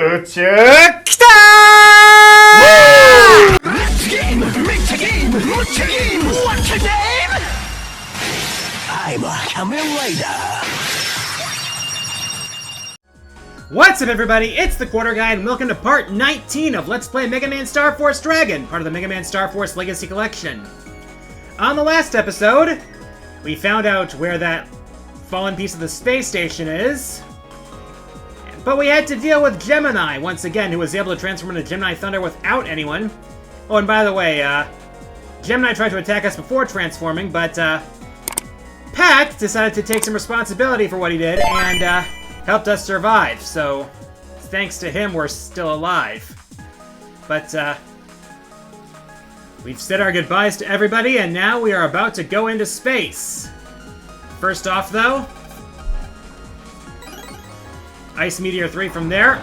宇宙きたー Let's game! Make a game! Watch a game! Watch a game! I'm a Kamen Rider! What's up, everybody? It's the Quarter Guy, and welcome to part 19 of Let's Play Mega Man Star Force Dragon, part of the Mega Man Star Force Legacy Collection. On the last episode, we found out where that fallen piece of the space station is, but we had to deal with Gemini once again, who was able to transform into Gemini Thunder without anyone. Oh, and by the way, Gemini tried to attack us before transforming, but Pat decided to take some responsibility for what he did and helped us survive. So, thanks to him, we're still alive. But we've said our goodbyes to everybody, and now we are about to go into space. First off, though, Ice Meteor 3 from there.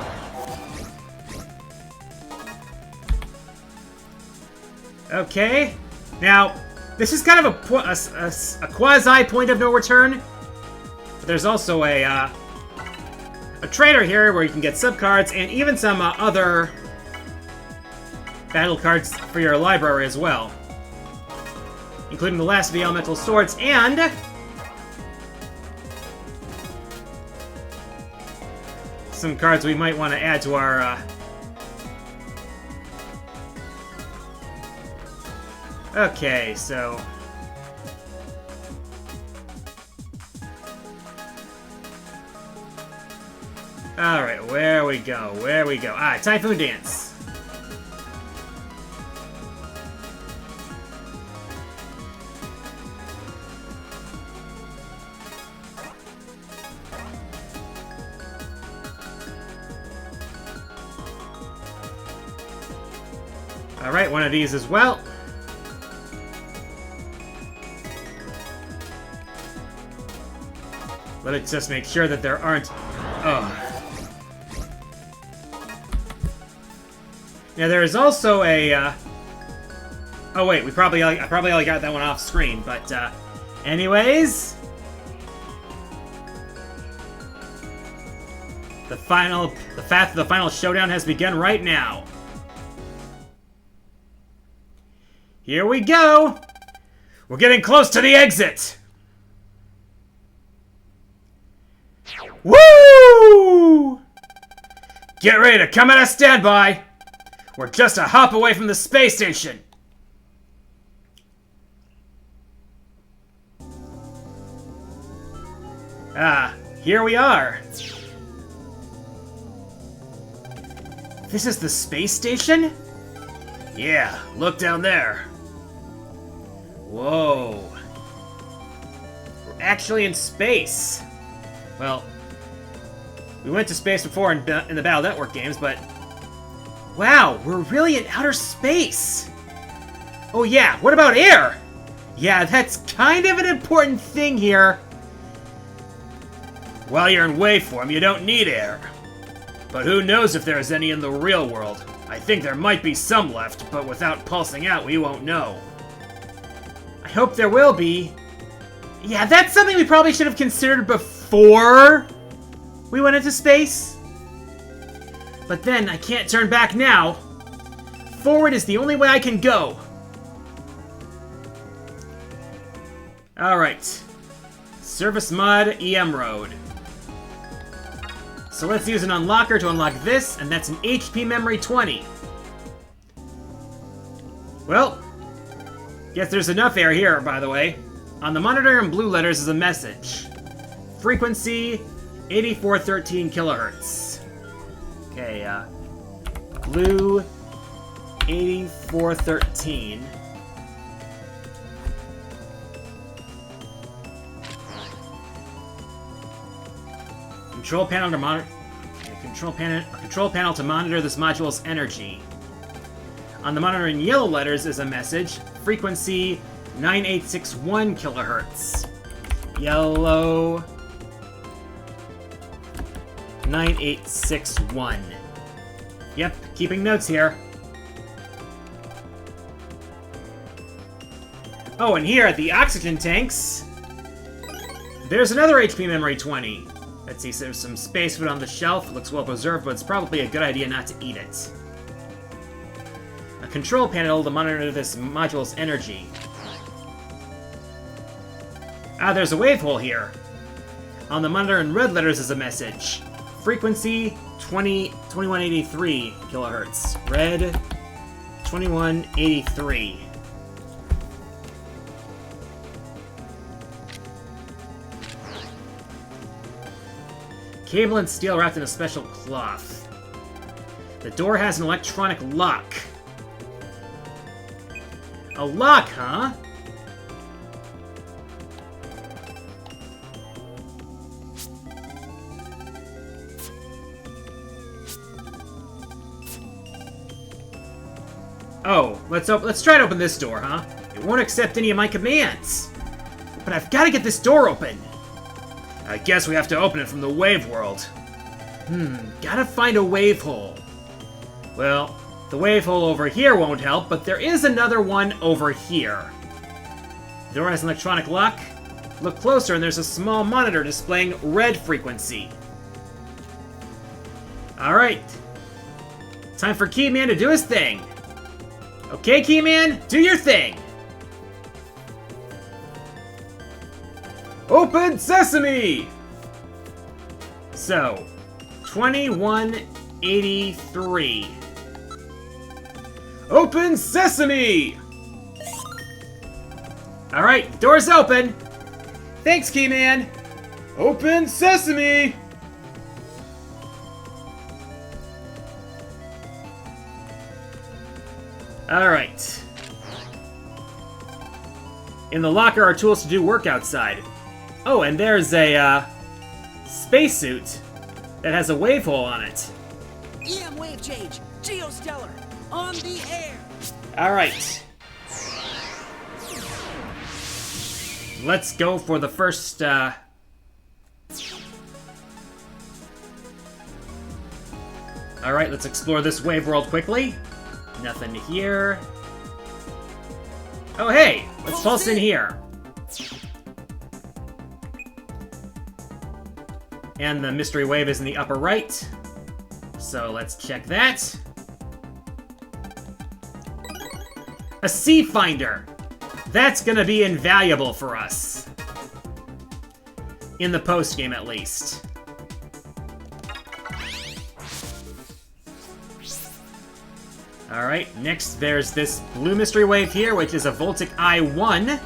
Okay. Now, this is kind of a quasi point of no return. But there's also a trader here where you can get subcards and even some other battle cards for your library as well, including the last of the elemental swords and some cards we might want to add to our okay, so alright, where we go? Ah, Typhoon Dance. Alright, one of these as well. Let's just make sure that there aren't... Oh. Now there is also a, oh wait, I probably only got that one off screen, but, anyways... The final showdown has begun right now. Here we go! We're getting close to the exit! Woo! Get ready to come out of standby! We're just a hop away from the space station! Ah, here we are. This is the space station? Yeah, look down there. Whoa. We're actually in space. Well, we went to space before in the Battle Network games, but... Wow, we're really in outer space! Oh yeah, what about air? Yeah, that's kind of an important thing here. While you're in waveform, you don't need air. But who knows if there's any in the real world. I think there might be some left, but without pulsing out, we won't know. I hope there will be. Yeah, that's something we probably should have considered before we went into space. But then, I can't turn back now. Forward is the only way I can go. Alright. Service Mod, EM Road. So let's use an unlocker to unlock this, and that's an HP Memory 20. Well, guess there's enough air here, by the way. On the monitor in blue letters is a message. Frequency, 8413 kilohertz. Okay, blue, 8413. Control panel to monitor. Control panel to monitor this module's energy. On the monitor in yellow letters is a message. Frequency 9861 kilohertz. Yellow 9861. Yep, keeping notes here. Oh, and here at the oxygen tanks, there's another HP Memory 20. Let's see, so there's some space food on the shelf. It looks well preserved, but it's probably a good idea not to eat it. A control panel to monitor this module's energy. Ah, there's a wave hole here. On the monitor in red letters is a message. Frequency 2183 kilohertz. Red 2183. Cable and steel wrapped in a special cloth. The door has an electronic lock. A lock, huh? Oh, let's try to open this door, huh? It won't accept any of my commands. But I've got to get this door open. I guess we have to open it from the wave world. Gotta find a wave hole. Well, the wave hole over here won't help, but there is another one over here. The door has an electronic lock. Look closer and there's a small monitor displaying red frequency. Alright. Time for Keyman to do his thing. Okay, Keyman, do your thing! Open sesame! So, 2183. Open sesame! Alright, door's open. Thanks, Keyman. Open sesame! Alright. In the locker are tools to do work outside. Oh, and there's a, spacesuit that has a wave hole on it. EM wave change, geostellar, on the air. Alright. Let's go for the first, Alright, let's explore this wave world quickly. Nothing here. Oh, hey! Let's pulse in here. And the mystery wave is in the upper right. So let's check that. A sea finder. That's gonna be invaluable for us. In the post-game, at least. Alright, next there's this blue mystery wave here, which is a Voltic I-1.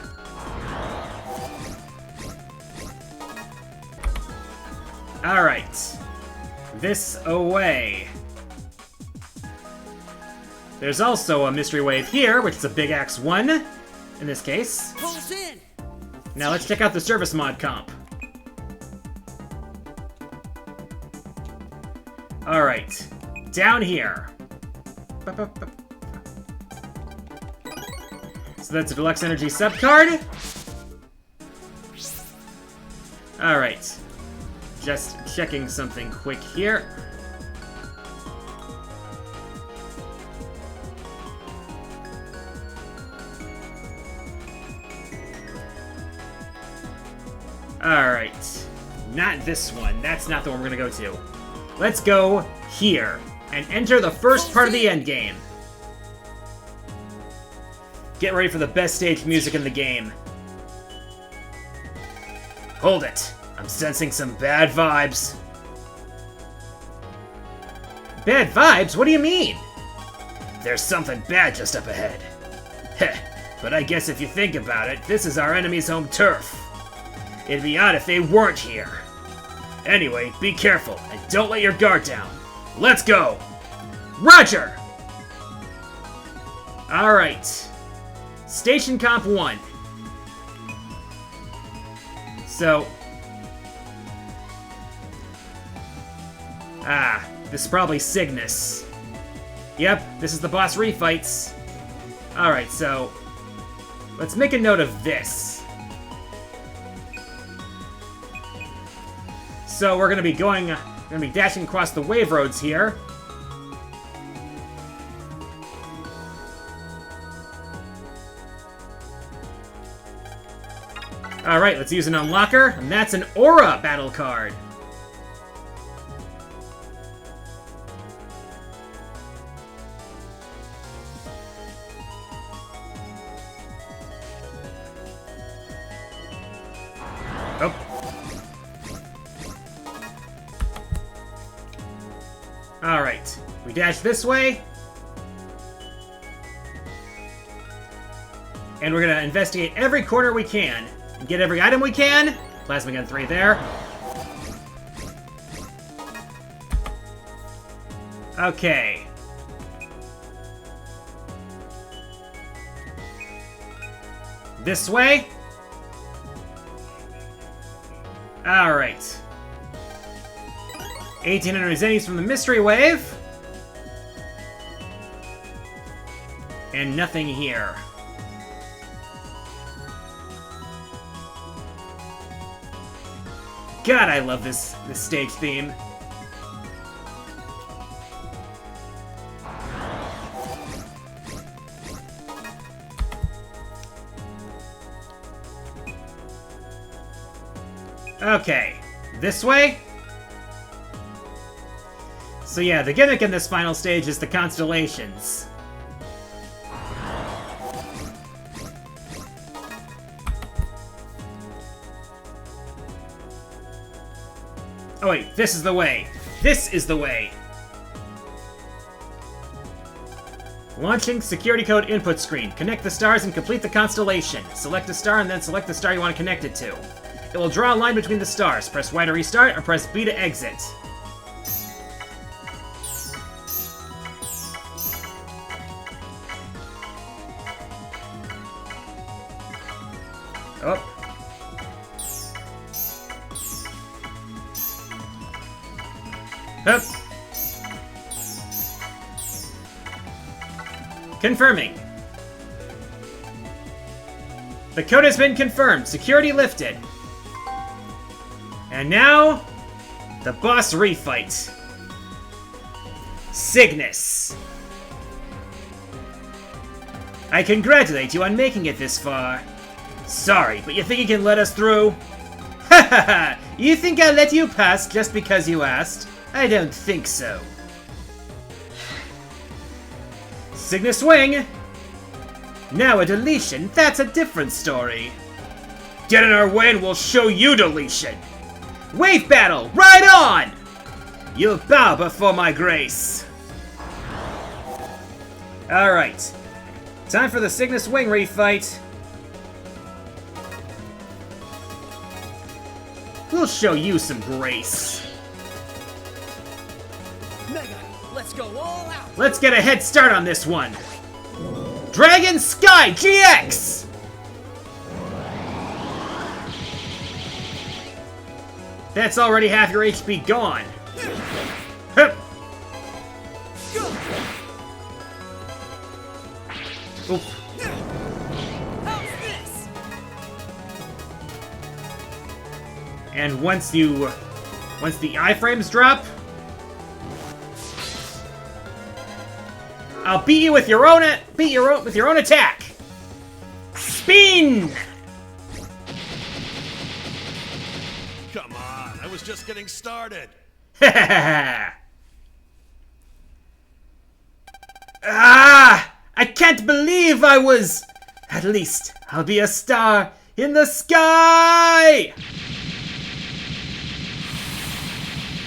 Alright. This away. There's also a mystery wave here, which is a Big Axe 1, in this case. Pulse in. Now let's check out the service mod comp. Alright. Down here. So that's a Deluxe Energy subcard. Alright. Just checking something quick here. Alright. Not this one. That's not the one we're gonna go to. Let's go here and enter the first part of the endgame. Get ready for the best stage music in the game. Hold it. I'm sensing some bad vibes. Bad vibes? What do you mean? There's something bad just up ahead. Heh, but I guess if you think about it, this is our enemy's home turf. It'd be odd if they weren't here. Anyway, be careful, and don't let your guard down. Let's go! Roger! Alright. Station Comp 1. So... this is probably Cygnus. Yep, this is the boss refights. Alright, so... let's make a note of this. So we're gonna be dashing across the wave roads here. Alright, let's use an unlocker, and that's an Aura battle card. Alright. We dash this way. And we're gonna investigate every corner we can. And get every item we can. Plasma Gun 3 there. Okay. This way. Alright. 1800 Zennies from the Mystery Wave. And nothing here. God, I love this stage theme. Okay, this way? So yeah, the gimmick in this final stage is the constellations. Oh wait, this is the way. This is the way. Launching security code input screen. Connect the stars and complete the constellation. Select a star and then select the star you want to connect it to. It will draw a line between the stars. Press Y to restart or press B to exit. Oh. Hup. Confirming. The code has been confirmed. Security lifted. And now, the boss refight. Cygnus. I congratulate you on making it this far. Sorry, but you think you can let us through? Ha ha ha! You think I'll let you pass just because you asked? I don't think so. Cygnus Wing! Now a deletion, that's a different story. Get in our way and we'll show you deletion! Wave battle, right on! You'll bow before my grace. Alright. Time for the Cygnus Wing refight. We'll show you some grace. Mega, let's go all out. Let's get a head start on this one. Dragon Sky GX! That's already half your HP gone. Hup. Oof. How's this? And once the iframes drop, I'll beat you with your own attack. Spin. Come on, I was just getting started. Ah! I can't believe I was... At least, I'll be a star in the sky!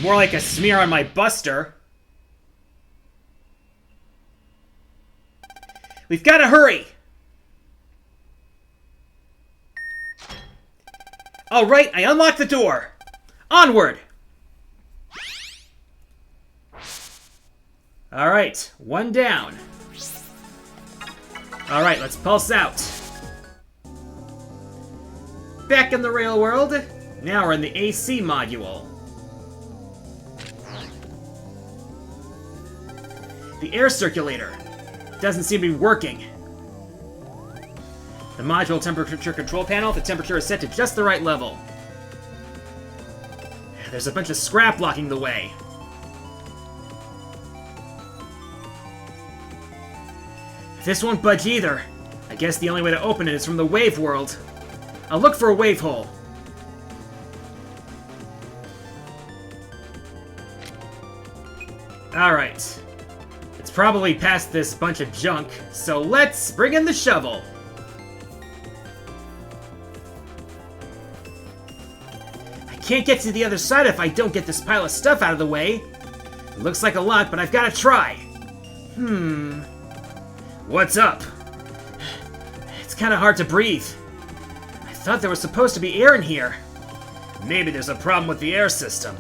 More like a smear on my buster. We've got to hurry! Alright, I unlocked the door. Onward! Alright, one down. Alright, let's pulse out. Back in the real world. Now we're in the AC module. The air circulator doesn't seem to be working. The module temperature control panel, the temperature is set to just the right level. There's a bunch of scrap blocking the way. This won't budge either. I guess the only way to open it is from the wave world. I'll look for a wave hole. Alright. It's probably past this bunch of junk, so let's bring in the shovel. I can't get to the other side if I don't get this pile of stuff out of the way. Looks like a lot, but I've got to try. What's up? It's kind of hard to breathe. I thought there was supposed to be air in here. Maybe there's a problem with the air system.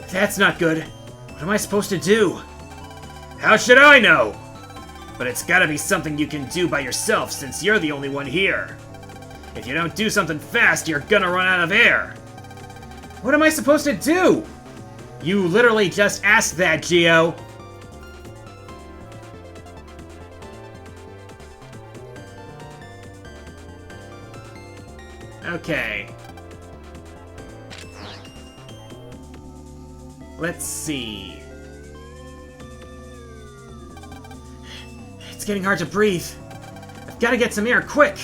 That's not good. What am I supposed to do? How should I know? But it's gotta be something you can do by yourself since you're the only one here. If you don't do something fast, you're gonna run out of air. What am I supposed to do? You literally just asked that, Geo. Okay. Let's see. It's getting hard to breathe. I've got to get some air, quick!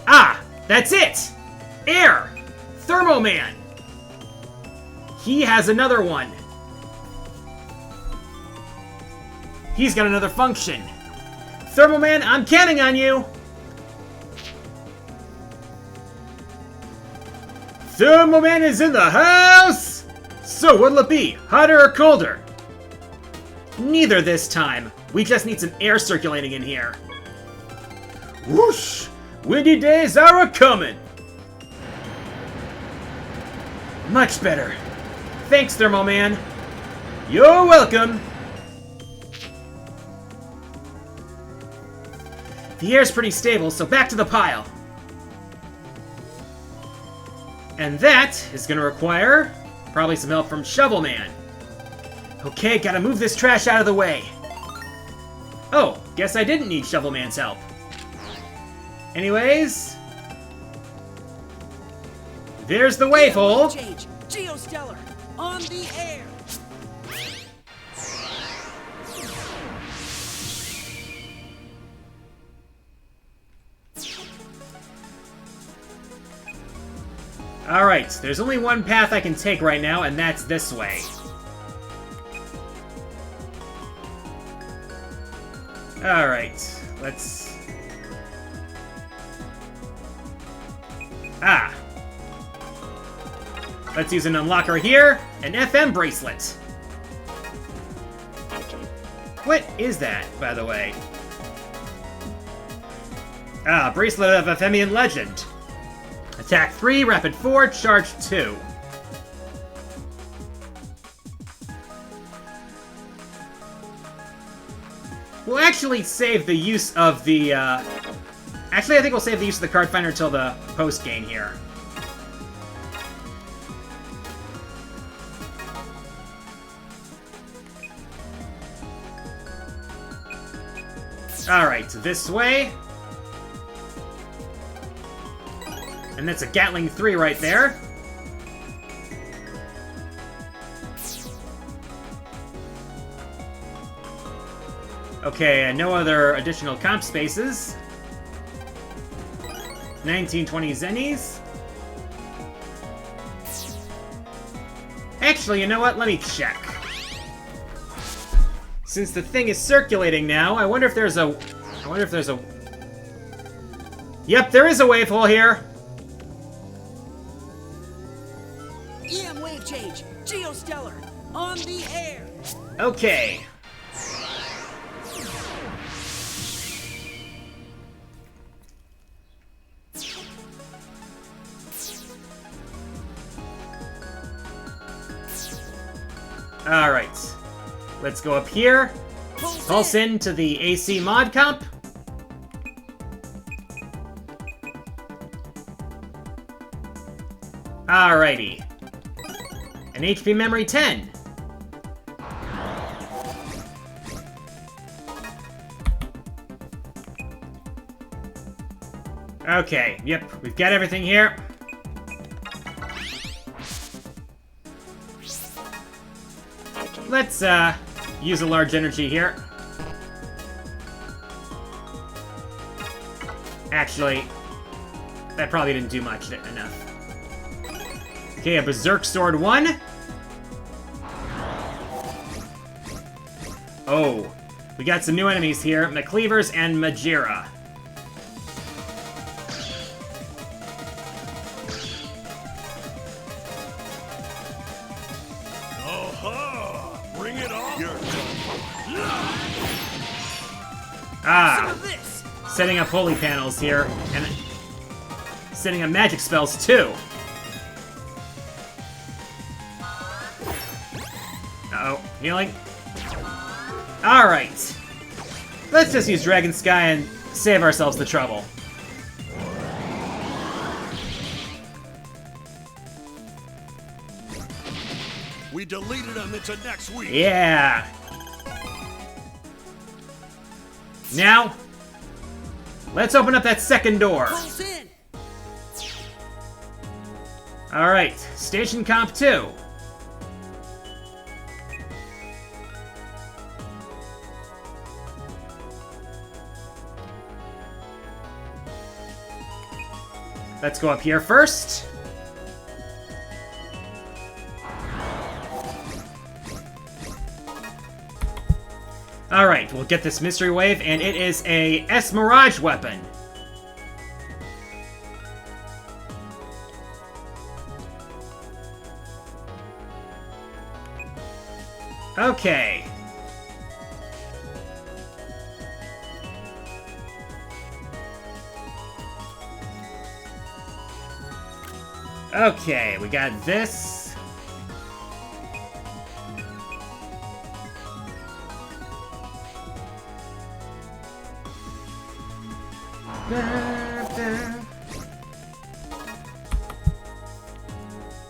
Ah! That's it! Air! Thermo Man! He has another one. He's got another function. Thermo Man, I'm counting on you! Thermo Man is in the house! So what'll it be, hotter or colder? Neither this time. We just need some air circulating in here. Whoosh! Windy days are a-comin'! Much better. Thanks, Thermo Man. You're welcome! The air's pretty stable, so back to the pile. And that is gonna require probably some help from Shovel Man. Okay, gotta move this trash out of the way. Oh, guess I didn't need Shovel Man's help. Anyways, there's the wave hole. Geostellar, on the air. Alright, there's only one path I can take right now, and that's this way. Alright, let's... Ah! Let's use an unlocker here, an FM bracelet. What is that, by the way? Ah, bracelet of Ephemian legend. Attack 3, Rapid 4, Charge 2. We'll actually save the use of the, Actually, I think we'll save the use of the card finder until the post-game here. Alright, this way. And that's a Gatling 3 right there. Okay, no other additional comp spaces. 1920 Zennies. Actually, you know what? Let me check. Since the thing is circulating now, I wonder if there's a... Yep, there is a wave hole here. EM wave change, Geostellar, on the air. Okay. Alright. Let's go up here. Pulse into the AC mod comp. Alrighty. An HP memory 10. Okay, yep, we've got everything here. Let's, use a large energy here. Actually, that probably didn't do much enough. Okay, a Berserk Sword 1. Oh, we got some new enemies here, McCleavers and Majira. Some of this. Setting up holy panels here, and setting up magic spells too. Uh-oh, healing. Alright. Let's just use Dragon Sky and save ourselves the trouble. We deleted them into next week. Yeah. Now, let's open up that second door. Pulse in. Alright, Station Comp 2. Let's go up here first. Alright, we'll get this Mystery Wave, and it is a S-Mirage weapon. Okay. Okay, we got this.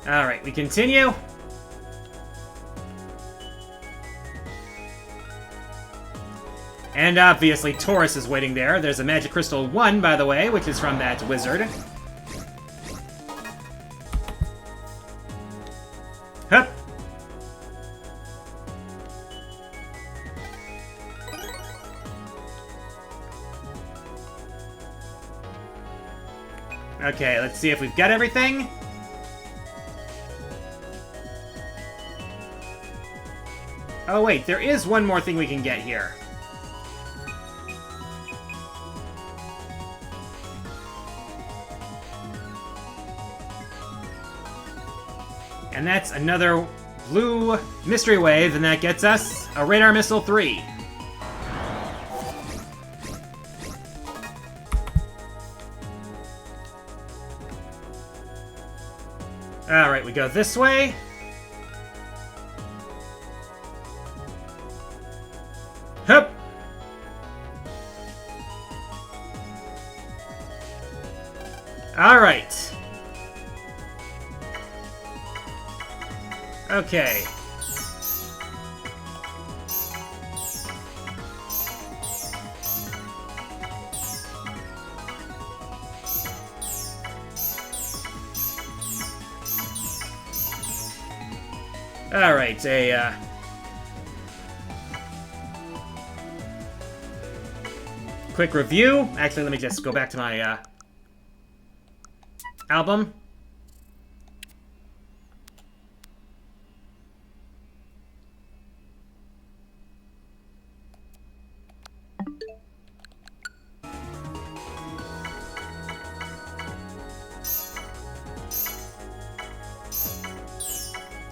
Alright, we continue. And obviously Taurus is waiting there. There's a Magic Crystal 1, by the way, which is from that wizard. Hup. Okay, let's see if we've got everything. Oh wait, there is one more thing we can get here. And that's another blue Mystery Wave, and that gets us a Radar Missile 3. Alright, we go this way. Hup! Alright. Okay. Alright, a, quick review. Actually, let me just go back to my, album.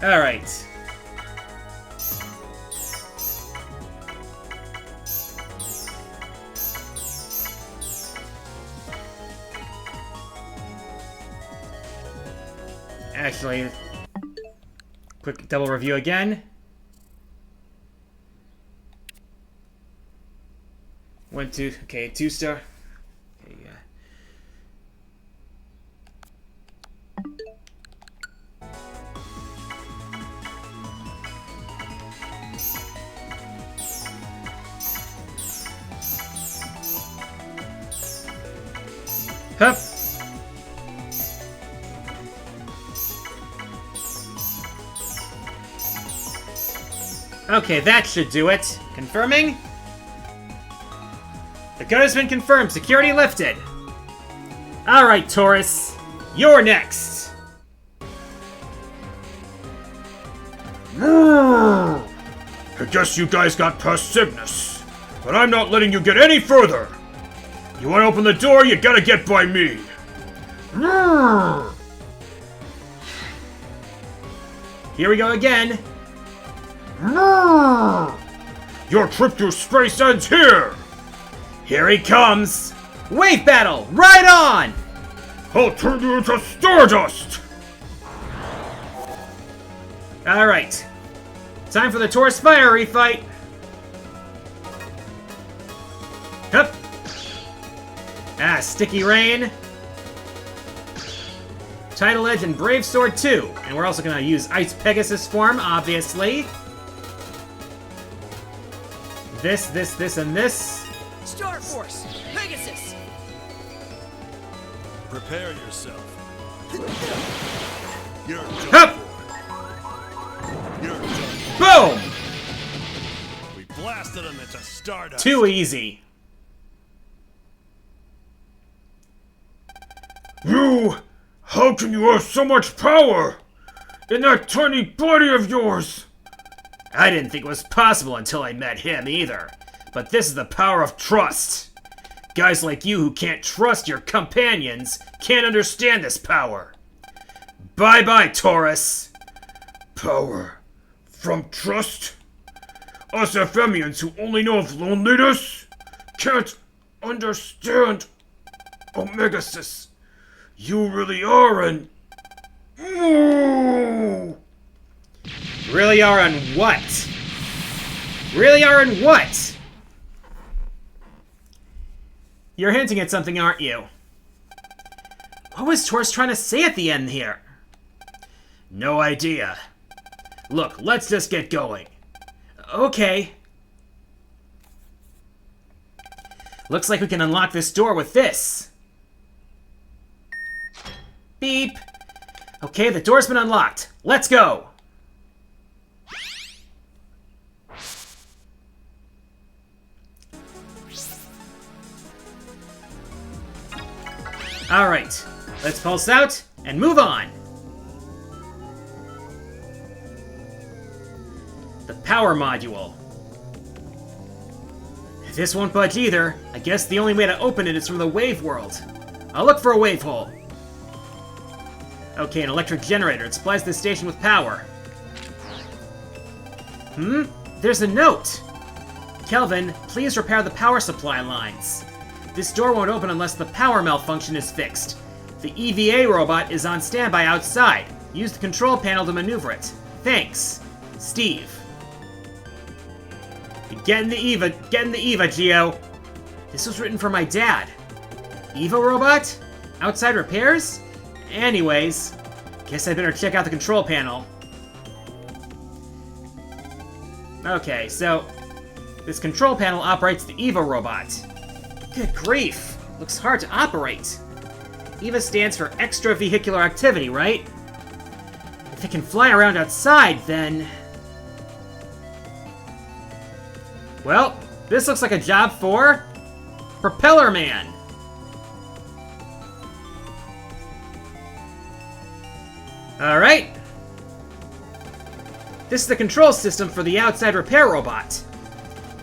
Alright. Actually, quick double review again. 1, 2, okay, 2-star. Okay, yeah. Hup. Okay, that should do it. Confirming. The code has been confirmed. Security lifted. Alright, Taurus. You're next. I guess you guys got past Cygnus, but I'm not letting you get any further. You want to open the door, you gotta get by me. Here we go again. Your trip through space ends here. Here he comes! Wave battle! Right on! I'll turn you into stardust! Alright. Time for the Taurus Fiery fight! Hup! Ah, Sticky Rain. Tidal Edge and Brave Sword 2. And we're also gonna use Ice Pegasus form, obviously. This, and this. Star Force, Pegasus. Prepare yourself. You're done. Hup! You're done. Boom! We blasted him into stardust. Too easy. You! How can you have so much power? In that tiny body of yours! I didn't think it was possible until I met him either. But this is the power of trust. Guys like you who can't trust your companions can't understand this power. Bye-bye, Taurus. Power from trust? Us Ephemians who only know of loneliness can't understand. Omega-Xis, you really are an... Ooh. Really are on what? Really are on what? You're hinting at something, aren't you? What was Taurus trying to say at the end here? No idea. Look, let's just get going. Okay. Looks like we can unlock this door with this. Beep. Okay, the door's been unlocked. Let's go. Alright, let's pulse out and move on. The power module. This won't budge either. I guess the only way to open it is from the wave world. I'll look for a wave hole. Okay, an electric generator. It supplies this station with power. There's a note. Kelvin, please repair the power supply lines. This door won't open unless the power malfunction is fixed. The EVA robot is on standby outside. Use the control panel to maneuver it. Thanks. Steve. Get in the EVA, Geo. This was written for my dad. EVA robot? Outside repairs? Anyways, guess I better check out the control panel. Okay, so this control panel operates the EVA robot. Good grief, looks hard to operate. EVA stands for extravehicular activity, right? If it can fly around outside, then... Well, this looks like a job for... Propeller Man! Alright. This is the control system for the outside repair robot.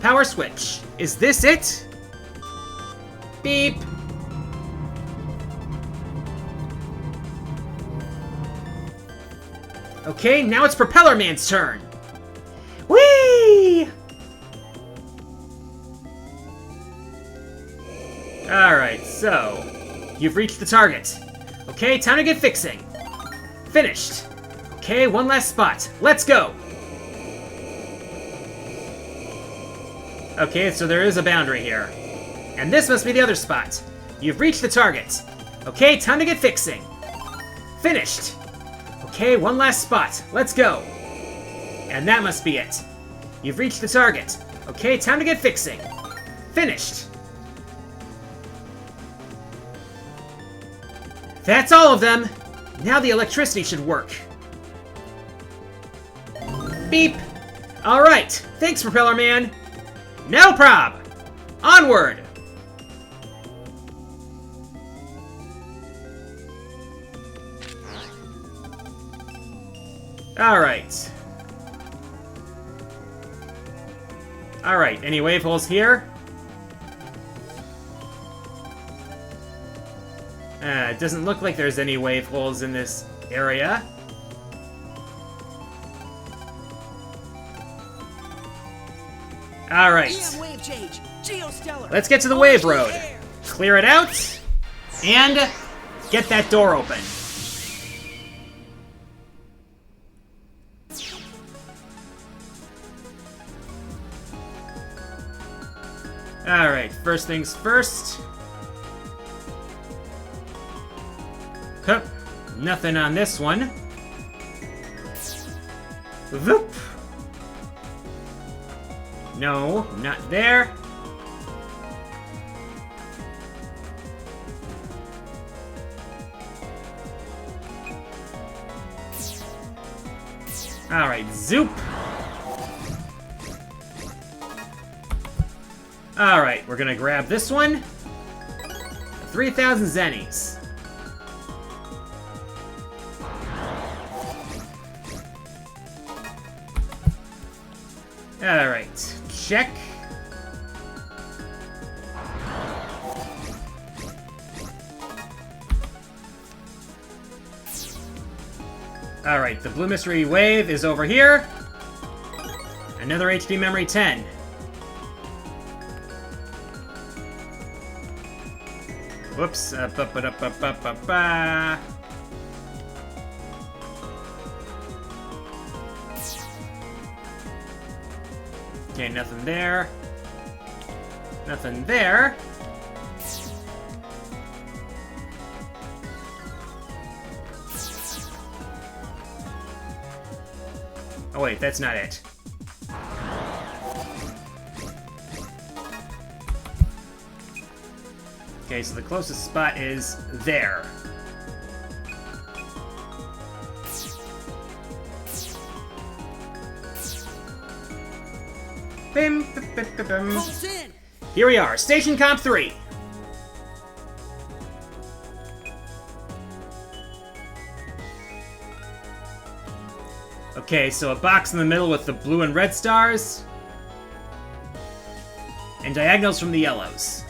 Power switch. Is this it? Beep. Okay, now it's Propeller Man's turn. Whee! Alright, so... You've reached the target. Okay, time to get fixing. Finished. Okay, one last spot. Let's go! Okay, so there is a boundary here. And this must be the other spot. You've reached the target. Okay, time to get fixing. Finished. Okay, one last spot. Let's go. And that must be it. You've reached the target. Okay, time to get fixing. Finished. That's all of them. Now the electricity should work. Beep. Alright, thanks, Propeller Man. No prob. Onward. Alright. Alright, any wave holes here? It doesn't look like there's any wave holes in this area. Alright. EM wave change. Geostellar. Let's get to the wave On the road. air. Clear it out, and get that door open. Alright, first things first. Hup. Nothing on this one. Voop. No, not there. Alright, zoop. Alright, we're gonna grab this one. 3,000 zennies. Alright, check. Alright, the blue mystery wave is over here. Another HD memory 10. Whoops. Ba-ba-da-ba-ba-ba-ba. Okay, nothing there. Nothing there. Oh wait, that's not it. Okay, so the closest spot is there. Bim, bim, bim, bim, bim. Pulse in. Here we are, Station Comp 3. Okay, so a box in the middle with the blue and red stars. And diagonals from the yellows.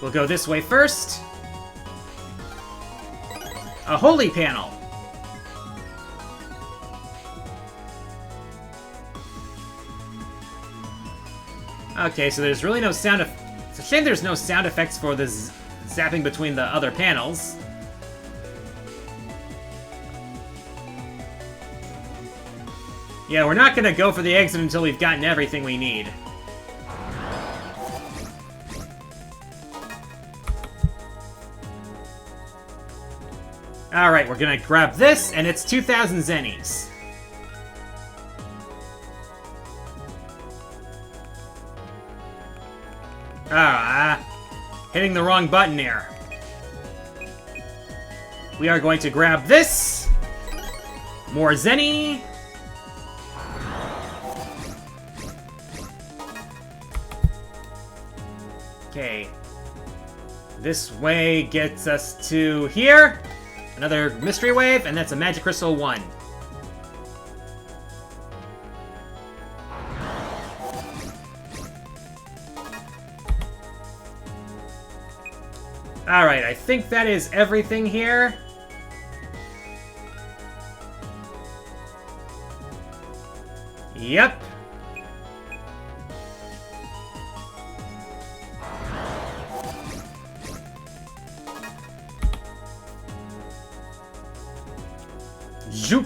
We'll go this way first. A holy panel. Okay, so there's really no sound of... It's a shame there's no sound effects for the zapping between the other panels. Yeah, we're not gonna go for the exit until we've gotten everything we need. Alright, we're gonna grab this, and it's 2,000 zennies. Hitting the wrong button here. We are going to grab this. More zenny. Okay. This way gets us to here. Another mystery wave, and that's a magic crystal 1. Alright, I think that is everything here. Yep. Zoop.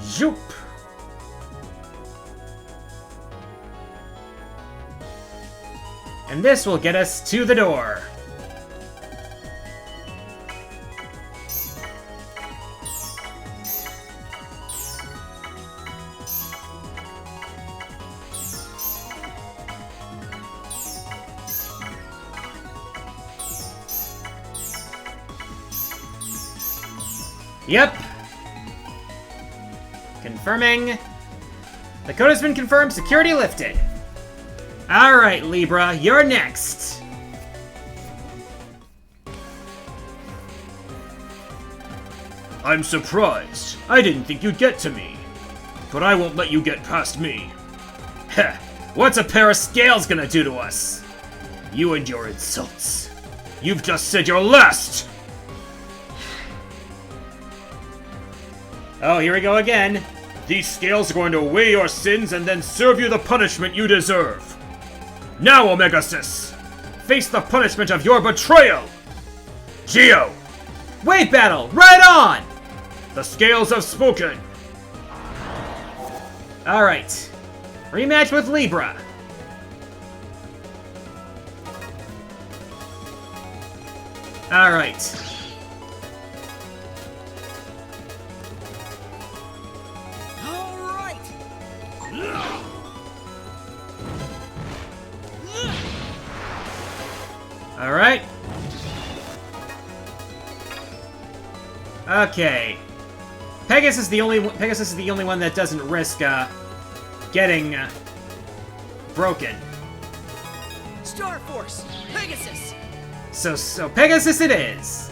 Zoop. And this will get us to the door. Yep. Confirming. The code has been confirmed. Security lifted. Alright, Libra, you're next. I'm surprised. I didn't think you'd get to me. But I won't let you get past me. Heh, what's a pair of scales gonna do to us? You and your insults. You've just said your last! Oh, here we go again. These scales are going to weigh your sins and then serve you the punishment you deserve. Now, Omega-Xis, face the punishment of your betrayal! Geo, Wave battle, right on! the scales have spoken. Alright. Rematch with Libra. Alright. All right. Alright. Okay. Pegasus is the only one that doesn't risk getting broken. Star Force, Pegasus. So Pegasus it is.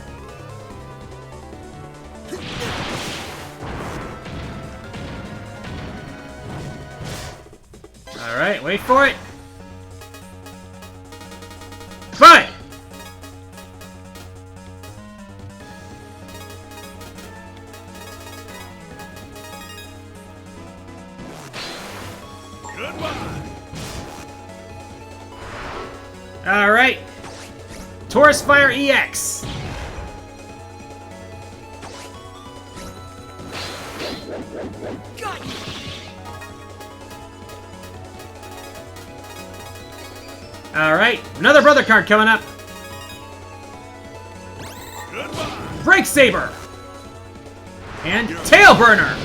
Alright, wait for it. Fight! Goodbye. Alright. Taurus Fire EX. Got you. Alright, another brother card coming up. Goodbye. Break Saber. And Tail Burner.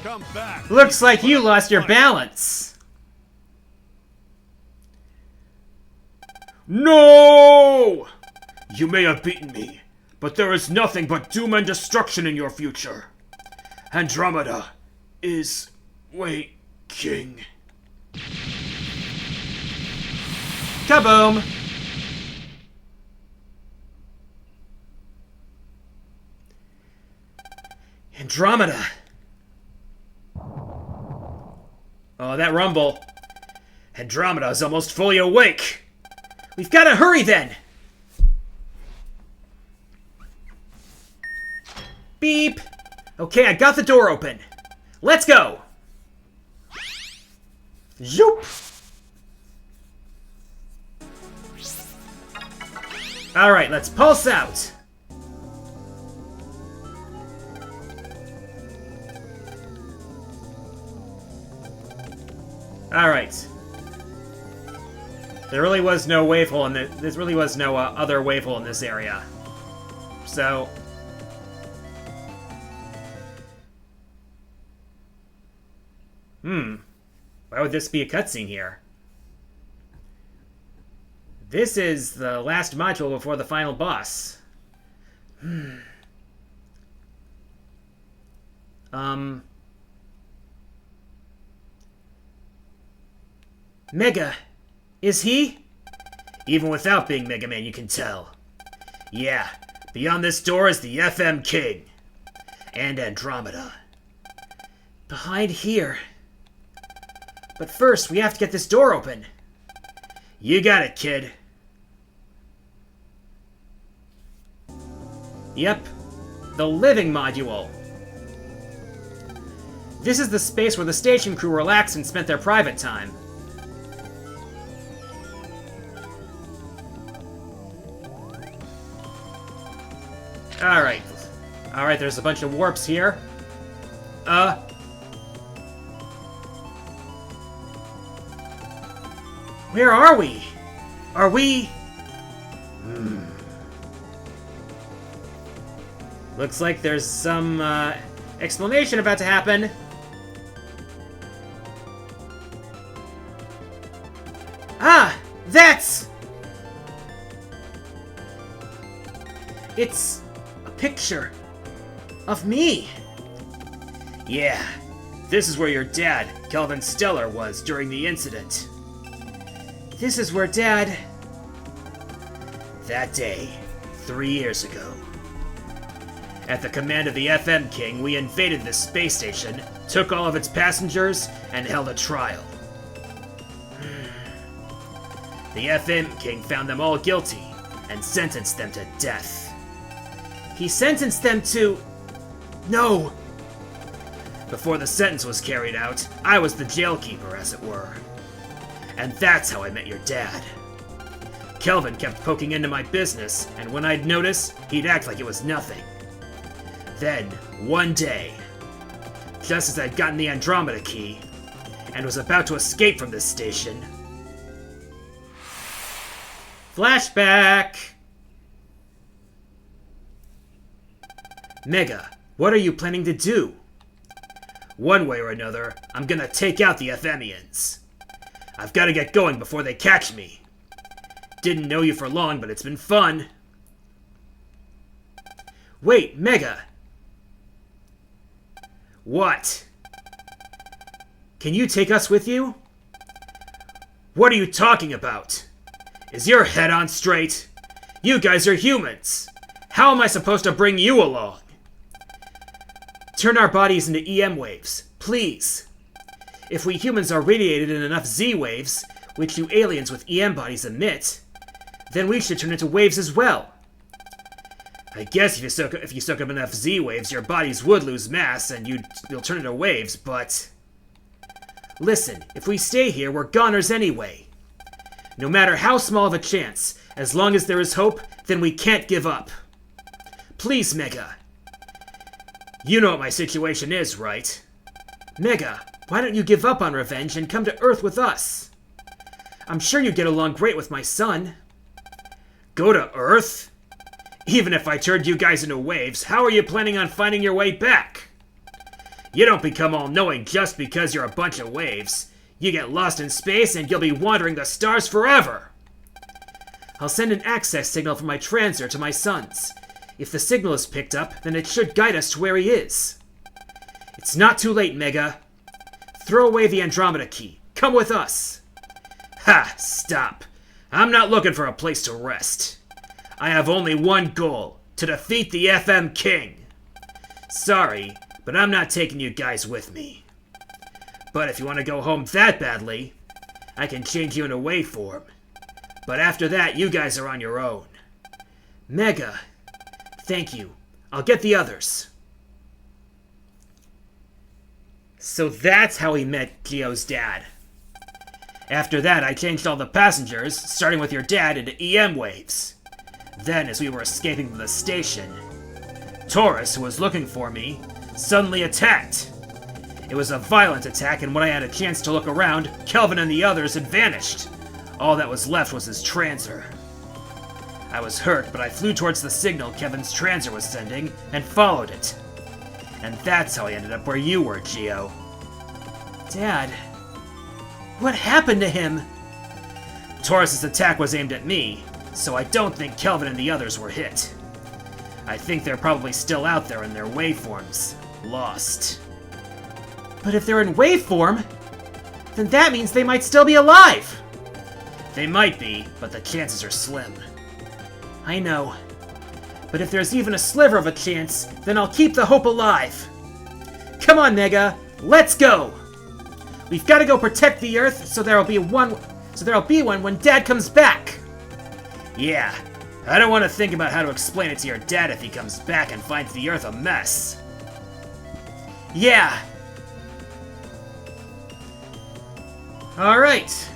Come back. Looks like you lost your balance. No! You may have beaten me, but there is nothing but doom and destruction in your future. Andromeda is waking. Kaboom! Andromeda. Oh, that rumble. Andromeda is almost fully awake. We've got to hurry then. Beep. Okay, I got the door open. Let's go. Zoop. Alright, let's pulse out. Alright. There really was no wave hole in this. There really was no other wave hole in this area. So. Why would this be a cutscene here? This is the last module before the final boss. Mega. Is he? Even without being Mega Man, you can tell. Yeah, beyond this door is the FM King. And Andromeda. Behind here. But first, we have to get this door open. You got it, kid. Yep. The living module. This is the space where the station crew relaxed and spent their private time. Alright. Alright, there's a bunch of warps here. Where are we? Are we... Looks like there's some, explanation about to happen. Ah! That's... It's a picture of me. Yeah, this is where your dad, Kelvin Stellar, was during the incident. This is where Dad... That day, 3 years ago. At the command of the FM King, we invaded this space station, took all of its passengers, and held a trial. The FM King found them all guilty and sentenced them to death. He sentenced them to... No! Before the sentence was carried out, I was the jailkeeper, as it were. And that's how I met your dad. Kelvin kept poking into my business, and when I'd notice, he'd act like it was nothing. Then, one day, just as I'd gotten the Andromeda key, and was about to escape from this station... Flashback! Mega, what are you planning to do? One way or another, I'm gonna take out the Femians. I've gotta get going before they catch me. Didn't know you for long, but it's been fun. Wait, Mega! What? Can you take us with you? What are you talking about? Is your head on straight? You guys are humans! How am I supposed to bring you along? Turn our bodies into EM waves, please. If we humans are radiated in enough Z waves, which you aliens with EM bodies emit, then we should turn into waves as well. I guess if you soak up enough Z waves, your bodies would lose mass and you'll turn into waves, but... Listen, if we stay here, we're goners anyway. No matter how small of a chance, as long as there is hope, then we can't give up. Please, Mega. You know what my situation is, right? Mega, why don't you give up on revenge and come to Earth with us? I'm sure you'd get along great with my son. Go to Earth? Even if I turned you guys into waves, how are you planning on finding your way back? You don't become all-knowing just because you're a bunch of waves. You get lost in space and you'll be wandering the stars forever. I'll send an access signal from my transer to my sons. If the signal is picked up, then it should guide us to where he is. It's not too late, Mega. Throw away the Andromeda key. Come with us. Ha! Stop. I'm not looking for a place to rest. I have only one goal, to defeat the FM King. Sorry, but I'm not taking you guys with me. But if you want to go home that badly, I can change you into waveform. But after that, you guys are on your own. Mega, thank you. I'll get the others. So that's how he met Geo's dad. After that, I changed all the passengers, starting with your dad, into EM waves. Then, as we were escaping from the station, Taurus, who was looking for me, suddenly attacked. It was a violent attack, and when I had a chance to look around, Kelvin and the others had vanished. All that was left was his transer. I was hurt, but I flew towards the signal Kevin's transer was sending, and followed it. And that's how I ended up where you were, Geo. Dad, what happened to him? Taurus's attack was aimed at me, so I don't think Kelvin and the others were hit. I think they're probably still out there in their waveforms, lost. But if they're in waveform, then that means they might still be alive! They might be, but the chances are slim. I know. But if there's even a sliver of a chance, then I'll keep the hope alive. Come on, Mega, let's go! We've got to go protect the Earth, so there'll be one when Dad comes back. Yeah, I don't want to think about how to explain it to your dad if he comes back and finds the Earth a mess. Yeah. Alright.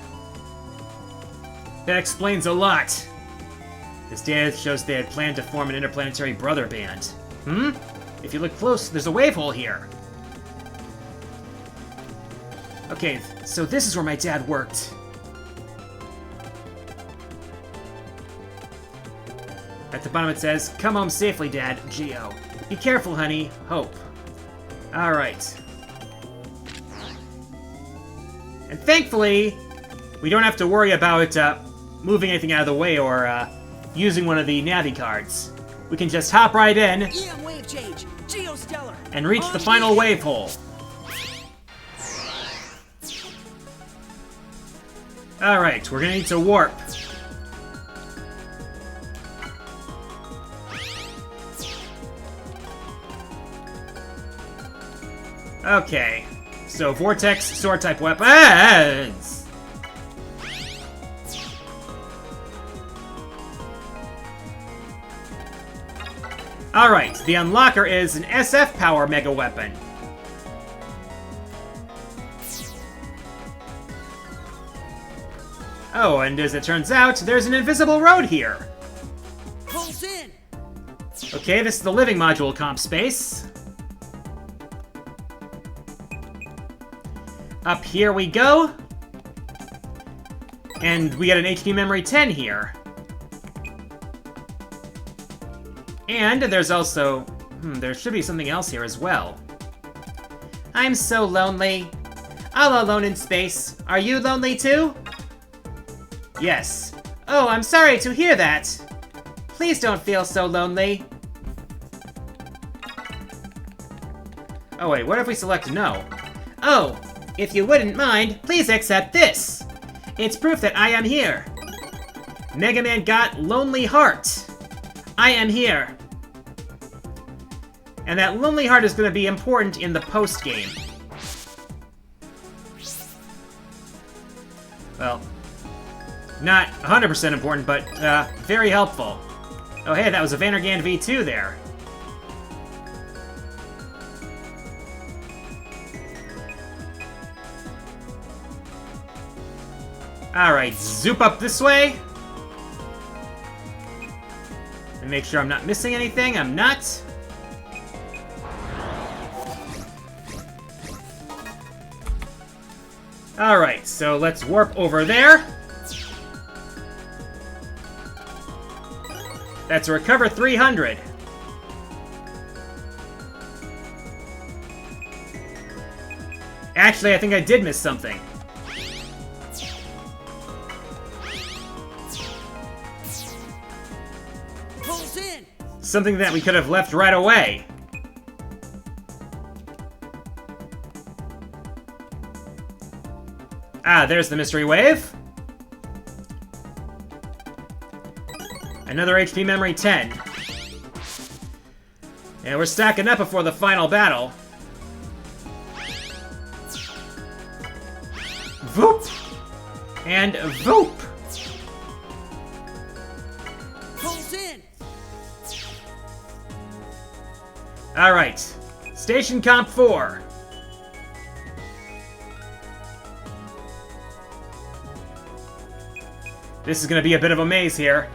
That explains a lot. This data shows they had planned to form an interplanetary brother band. If you look close, there's a wave hole here. Okay, so this is where my dad worked. At the bottom it says, "Come home safely, Dad, Geo. Be careful, honey. Hope." Alright. And thankfully, we don't have to worry about moving anything out of the way or using one of the Navi cards. We can just hop right in EM wave change, geostellar. and reach the final wave hole. Alright, we're gonna need to warp. Okay, so Vortex, Sword-type weapons! Alright, the unlocker is an SF power mega weapon. Oh, and as it turns out, there's an invisible road here. Pulse in. Okay, this is the living module comp space. Up here we go. And we get an HP memory 10 here. And there's also... there should be something else here as well. I'm so lonely. All alone in space. Are you lonely too? Yes. Oh, I'm sorry to hear that. Please don't feel so lonely. Oh wait, what if we select no? Oh, if you wouldn't mind, please accept this. It's proof that I am here. Mega Man got Lonely Heart. I am here. And that Lonely Heart is going to be important in the post-game. Well, not 100% important, but very helpful. Oh hey, that was a Vandergand V2 there. Alright, zoop up this way. And make sure I'm not missing anything. I'm not. Alright, so let's warp over there. That's a recover 300. Actually, I think I did miss something. Pulse in. Something that we could have left right away. Ah, there's the mystery wave. Another HP memory 10. And we're stacking up before the final battle. Voop! And voop! Pulse in. Alright. Station Comp 4. This is gonna be a bit of a maze here.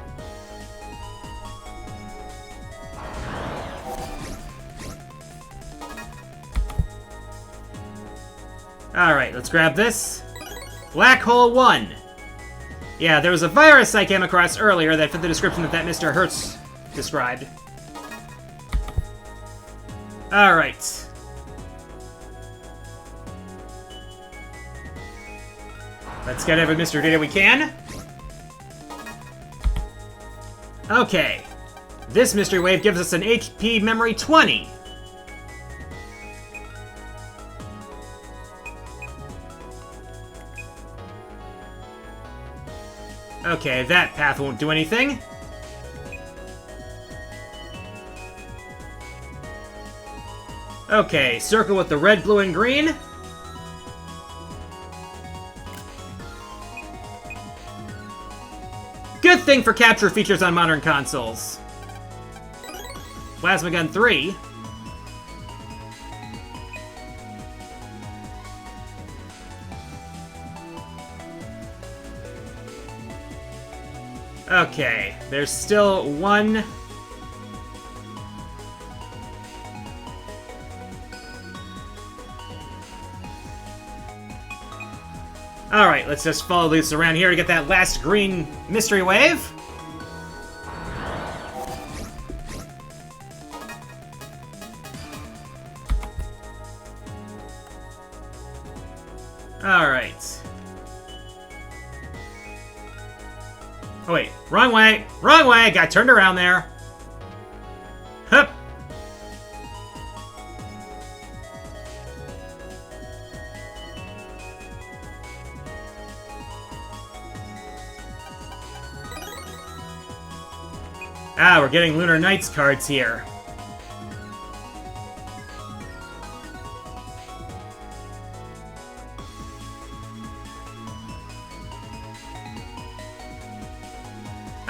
Alright, let's grab this. Black Hole 1. Yeah, there was a virus I came across earlier that fit the description that Mr. Hertz described. Alright. Let's get every mystery data we can. Okay. This mystery wave gives us an HP memory 20. Okay, that path won't do anything. Okay, circle with the red, blue, and green. Good thing for capture features on modern consoles. Plasma Gun 3. Okay, there's still one. Alright, let's just follow this around here to get that last green mystery wave. Alright. Oh wait, wrong way! Wrong way! Got turned around there. Hup! Ah, we're getting Lunar Knights cards here.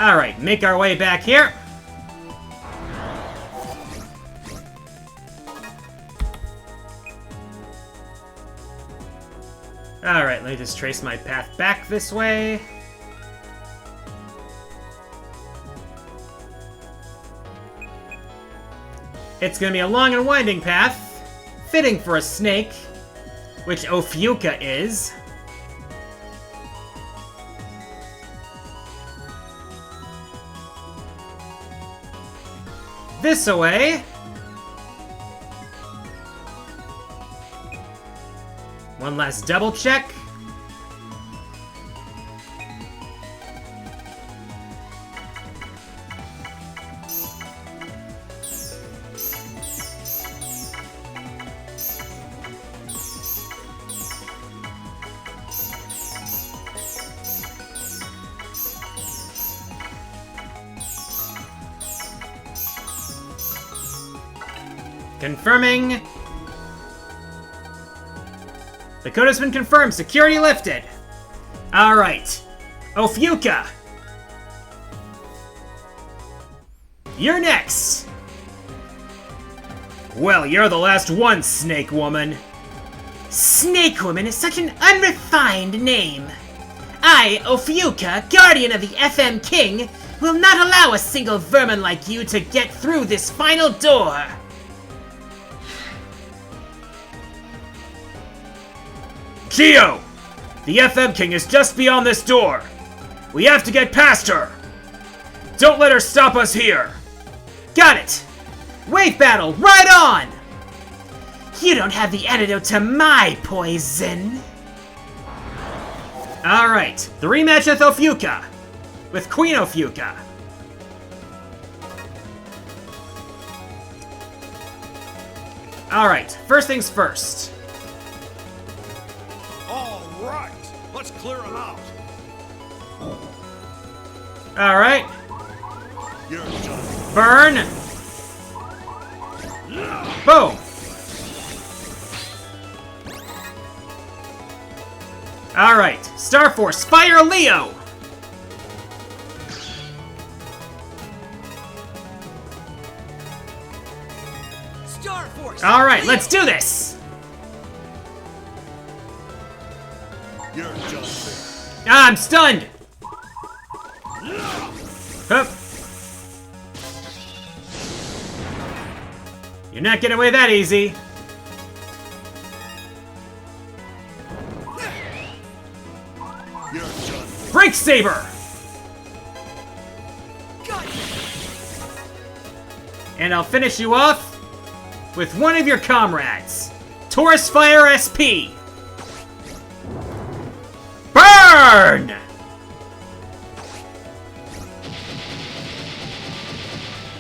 Alright, make our way back here. Alright, let me just trace my path back this way. It's gonna be a long and winding path, fitting for a snake, which Ophiucha is. This away. One last double check. Confirming. The code has been confirmed. Security lifted. Alright. Ophiucha. You're next. Well, you're the last one, Snake Woman. Snake Woman is such an unrefined name. I, Ophiucha, Guardian of the FM King, will not allow a single vermin like you to get through this final door. Geo! The FM King is just beyond this door. We have to get past her. Don't let her stop us here. Got it! Wave battle, right on! You don't have the antidote to my poison. Alright, the rematch with Ophiucha. With Queen Ophiucha. Alright, first things first. All right, let's clear them out. Alright, You're done. burn! Boom! Alright, Star Force, fire Leo! Star Force! Alright, Leo! let's do this! You're done. Ah, I'm stunned! Hup. You're not getting away that easy. You're done. Break Saber! Got it! And I'll finish you off with one of your comrades. Taurus Fire SP! Burn!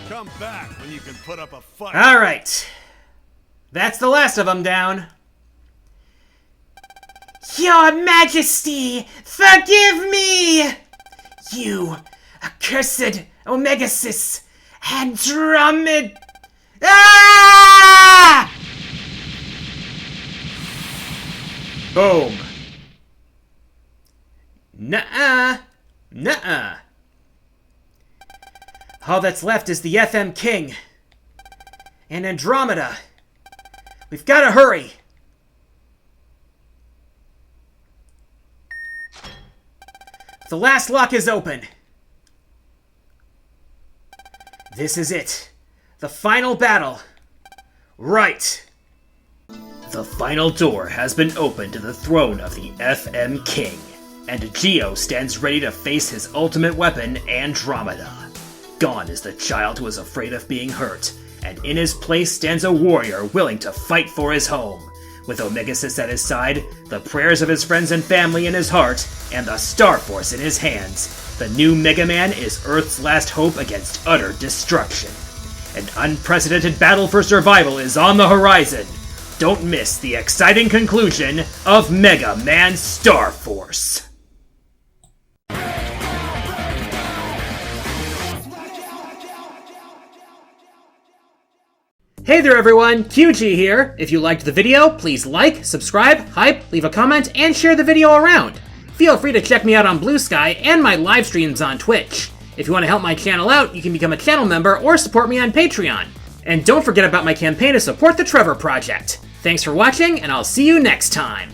Come back when you can put up a fight. Alright. That's the last of them down. Your Majesty, forgive me! You, accursed Omega-Xis, Andromeda... Ah! Boom. Nuh-uh. Nuh-uh. All that's left is the FM King. And Andromeda. We've got to hurry. The last lock is open. This is it. The final battle. Right. The final door has been opened to the throne of the FM King, and Geo stands ready to face his ultimate weapon, Andromeda. Gone is the child who was afraid of being hurt, and in his place stands a warrior willing to fight for his home. With Omega-Xis at his side, the prayers of his friends and family in his heart, and the Star Force in his hands, the new Mega Man is Earth's last hope against utter destruction. An unprecedented battle for survival is on the horizon. Don't miss the exciting conclusion of Mega Man Star Force. Hey there everyone, QG here. If you liked the video, please like, subscribe, hype, leave a comment, and share the video around. Feel free to check me out on Blue Sky and my live streams on Twitch. If you want to help my channel out, you can become a channel member or support me on Patreon. And don't forget about my campaign to support the Trevor Project. Thanks for watching, and I'll see you next time.